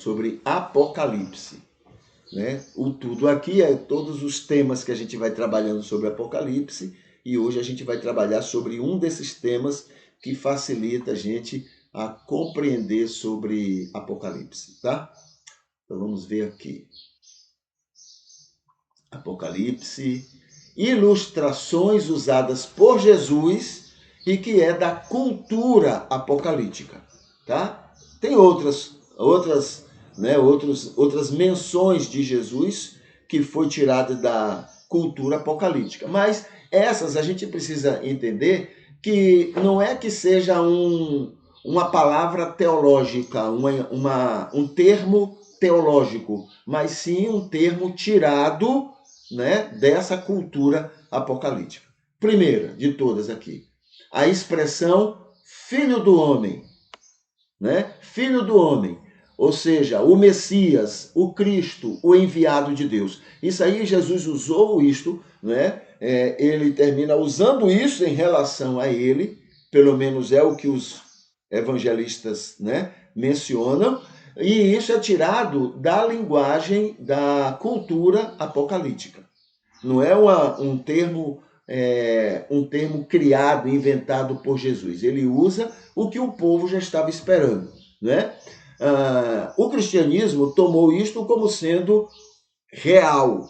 sobre Apocalipse, né? O tudo aqui é todos os temas que a gente vai trabalhando sobre Apocalipse, e hoje a gente vai trabalhar sobre um desses temas que facilita a gente a compreender sobre Apocalipse, tá? Então vamos ver aqui. Apocalipse, ilustrações usadas por Jesus e que é da cultura apocalíptica, tá? Tem outras menções de Jesus que foi tirada da cultura apocalíptica, mas essas a gente precisa entender que não é que seja uma palavra teológica, um termo teológico, mas sim um termo tirado, né, dessa cultura apocalíptica. Primeira de todas aqui, a expressão filho do homem, né? Filho do homem, ou seja, o Messias, o Cristo, o enviado de Deus. Isso aí Jesus usou isto, né? Ele termina usando isso em relação a ele, pelo menos é o que os evangelistas, né, mencionam, e isso é tirado da linguagem da cultura apocalíptica. Não é um termo criado, inventado por Jesus. Ele usa o que o povo já estava esperando, né? O cristianismo tomou isto como sendo real,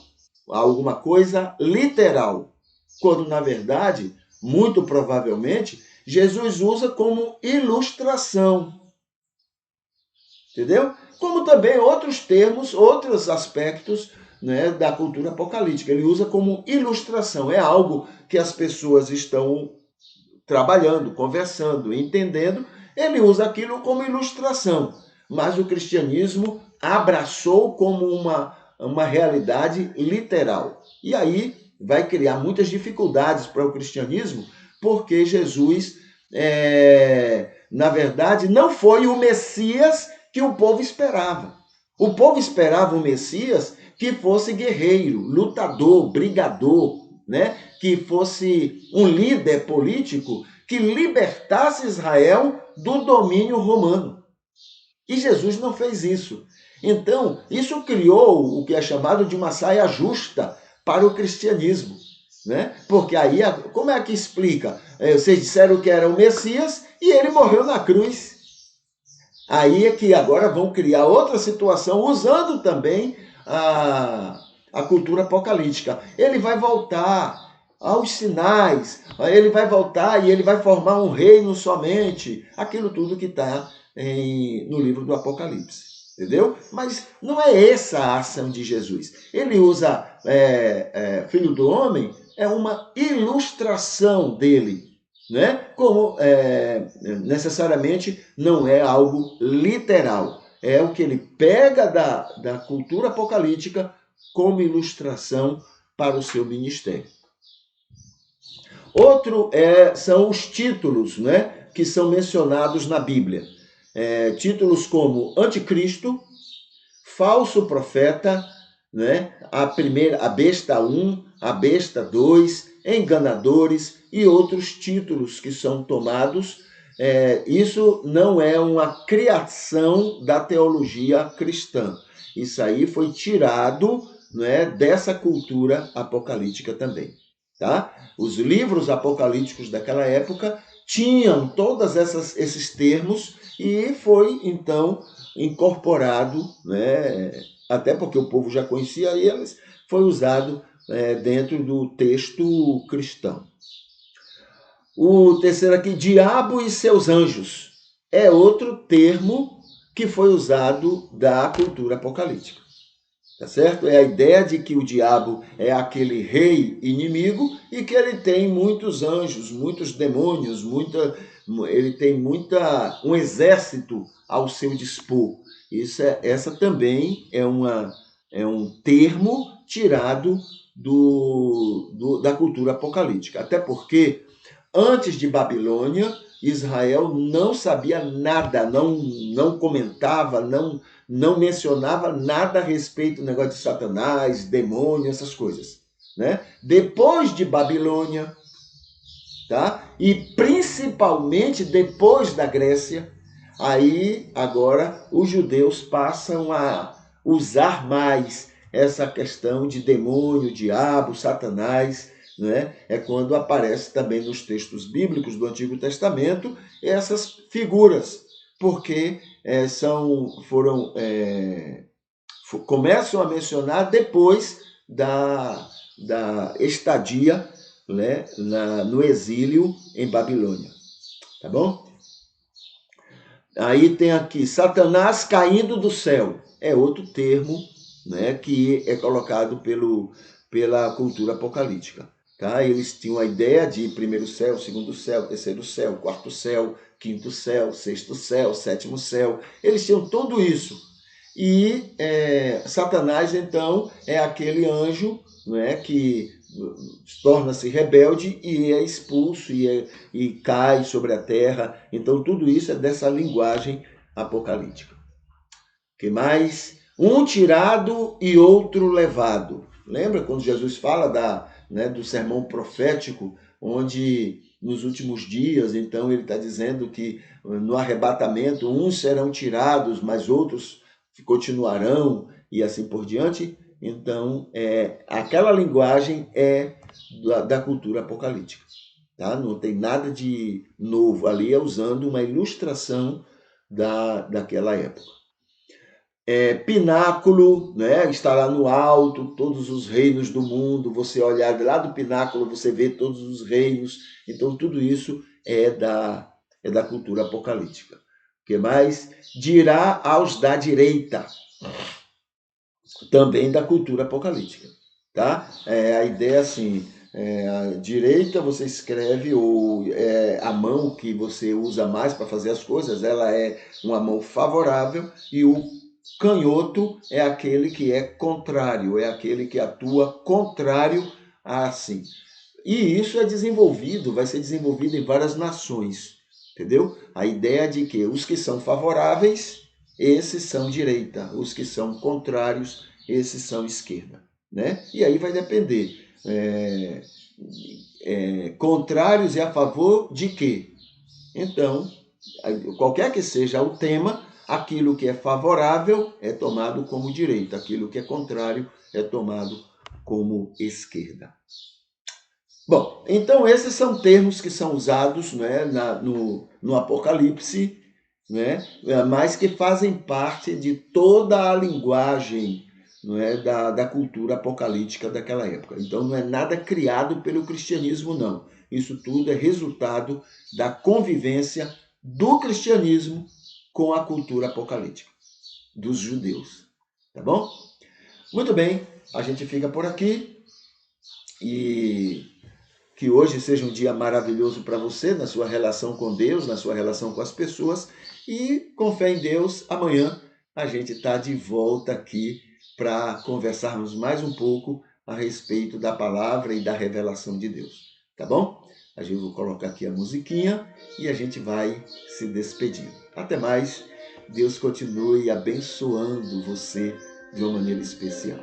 alguma coisa literal, quando na verdade, muito provavelmente, Jesus usa como ilustração, entendeu? Como também outros termos, outros aspectos, né, da cultura apocalíptica. Ele usa como ilustração. É algo que as pessoas estão trabalhando, conversando, entendendo. Ele usa aquilo como ilustração. Mas o cristianismo abraçou como uma realidade literal. E aí vai criar muitas dificuldades para o cristianismo, porque Jesus, na verdade, não foi o Messias que o povo esperava. O povo esperava um Messias que fosse guerreiro, lutador, brigador, né? Que fosse um líder político que libertasse Israel do domínio romano. E Jesus não fez isso. Então, isso criou o que é chamado de uma saia justa para o cristianismo, né? Porque aí, como é que explica? Vocês disseram que era o Messias e ele morreu na cruz. Aí é que agora vão criar outra situação, usando também a cultura apocalíptica. Ele vai voltar aos sinais, ele vai voltar e ele vai formar um reino somente. Aquilo tudo que está no livro do Apocalipse. Entendeu? Mas não é essa a ação de Jesus. Ele usa filho do homem, é uma ilustração dele, né? Como necessariamente não é algo literal. É o que ele pega da cultura apocalíptica como ilustração para o seu ministério. Outro são os títulos, né, que são mencionados na Bíblia. Títulos como Anticristo, Falso Profeta, né, a besta 1, a besta 2, enganadores e outros títulos que são tomados. Isso não é uma criação da teologia cristã. Isso aí foi tirado, né, dessa cultura apocalíptica também. Tá? Os livros apocalípticos daquela época tinham todos esses termos e foi, então, incorporado, né, até porque o povo já conhecia eles, foi usado dentro do texto cristão. O terceiro aqui, diabo e seus anjos, é outro termo que foi usado da cultura apocalíptica. Tá certo? É a ideia de que o diabo é aquele rei inimigo e que ele tem muitos anjos, muitos demônios, ele tem um exército ao seu dispor. Essa também é um termo tirado da cultura apocalíptica. Até porque, antes de Babilônia, Israel não sabia nada, não comentava, não mencionava nada a respeito do negócio de Satanás, demônio, essas coisas, né? Depois de Babilônia, tá? E principalmente depois da Grécia, Aí, agora, os judeus passam a usar mais essa questão de demônio, diabo, Satanás, né? É quando aparece também nos textos bíblicos do Antigo Testamento essas figuras, porque começam a mencionar depois da estadia, né, no exílio em Babilônia. Tá bom? Aí tem aqui, Satanás caindo do céu. É outro termo, né, que é colocado pela cultura apocalíptica. Tá? Eles tinham a ideia de primeiro céu, segundo céu, terceiro céu, quarto céu, quinto céu, sexto céu, sétimo céu. Eles tinham tudo isso. E Satanás, então, é aquele anjo, né, que torna-se rebelde e é expulso e cai sobre a terra. Então, tudo isso é dessa linguagem apocalíptica. Que mais? Um tirado e outro levado. Lembra quando Jesus fala do sermão profético, onde nos últimos dias, então, ele está dizendo que no arrebatamento uns serão tirados, mas outros continuarão e assim por diante. Então, aquela linguagem é da cultura apocalíptica. Tá? Não tem nada de novo ali, é usando uma ilustração daquela época. Pináculo, né? Está lá no alto, todos os reinos do mundo. Você olhar lá do pináculo, você vê todos os reinos. Então, tudo isso é da cultura apocalíptica. O que mais? Dirá aos da direita, também da cultura apocalíptica. Tá? A ideia é assim, a direita você escreve, ou a mão que você usa mais para fazer as coisas, ela é uma mão favorável, e o canhoto é aquele que é contrário, é aquele que atua contrário a assim. E isso vai ser desenvolvido em várias nações, entendeu? A ideia de que os que são favoráveis, esses são direita, os que são contrários, esses são esquerda, né? E aí vai depender. Contrários e a favor de quê? Então, qualquer que seja o tema, aquilo que é favorável é tomado como direita, aquilo que é contrário é tomado como esquerda. Bom, então esses são termos que são usados, né, no Apocalipse, né, mas que fazem parte de toda a linguagem, não é, da cultura apocalíptica daquela época. Então não é nada criado pelo cristianismo, não. Isso tudo é resultado da convivência do cristianismo com a cultura apocalíptica dos judeus. Tá bom? Muito bem, a gente fica por aqui e que hoje seja um dia maravilhoso para você, na sua relação com Deus, na sua relação com as pessoas. E com fé em Deus, amanhã a gente está de volta aqui para conversarmos mais um pouco a respeito da palavra e da revelação de Deus. Tá bom? A gente vai colocar aqui a musiquinha e a gente vai se despedindo. Até mais. Deus continue abençoando você de uma maneira especial.